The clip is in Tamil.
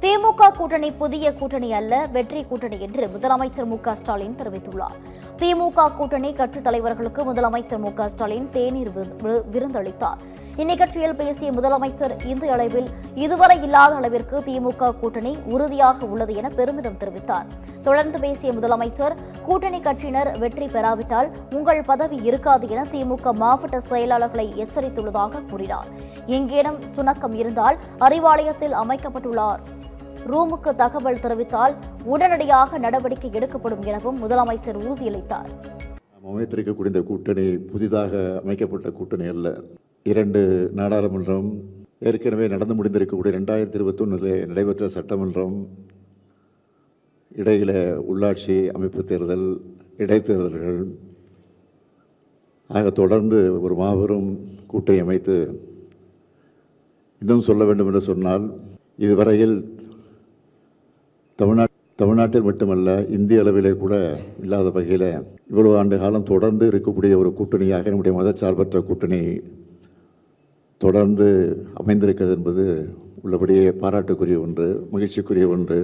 திமுக கூட்டணி புதிய கூட்டணி அல்ல, வெற்றி கூட்டணி என்று முதலமைச்சர் மு க ஸ்டாலின் தெரிவித்துள்ளார். திமுக கூட்டணி கட்சித் தலைவர்களுக்கு முதலமைச்சர் மு க ஸ்டாலின் தேநீர் விருந்தளித்தார். இந்நிகழ்ச்சியில் பேசிய முதலமைச்சர் இந்திய அளவில் இதுவரை இல்லாத அளவிற்கு திமுக கூட்டணி உறுதியாக உள்ளது என பெருமிதம் தெரிவித்தார். தொடர்ந்து பேசிய முதலமைச்சர், கூட்டணி கட்சியினர் வெற்றி பெறாவிட்டால் உங்கள் பதவி இருக்காது என திமுக மாவட்ட செயலாளர்களை எச்சரித்துள்ளதாக கூறினார். எங்கேனும் சுணக்கம் இருந்தால் அறிவாலயத்தில் அமைக்கப்பட்டுள்ளார் ரூமுக்கு தகவல் தெரிவித்தால் உடனடியாக நடவடிக்கை எடுக்கப்படும் எனவும் முதலமைச்சர் உறுதியளித்தார். அமைத்திருக்கக்கூடிய இந்த கூட்டணி புதிதாக அமைக்கப்பட்ட கூட்டணி அல்ல. 2 நாடாளுமன்றம், ஏற்கனவே நடந்து முடிந்திருக்கக்கூடிய 2021 நடைபெற்ற சட்டமன்றம், இடையில உள்ளாட்சி அமைப்பு தேர்தல், இடைத்தேர்தல்கள் ஆக தொடர்ந்து ஒரு மாபெரும் கூட்டணி அமைத்து, இன்னும் சொல்ல வேண்டும் என்று சொன்னால், இதுவரையில் தமிழ்நாட்டில் மட்டுமல்ல இந்திய அளவிலே கூட இல்லாத வகையில் இவ்வளவு ஆண்டு காலம் தொடர்ந்து இருக்கக்கூடிய ஒரு கூட்டணியாக நம்முடைய மதச்சார்பற்ற கூட்டணி தொடர்ந்து அமைந்திருக்கிறது என்பது உள்ளபடியே பாராட்டுக்குரிய ஒன்று, மகிழ்ச்சிக்குரிய ஒன்று.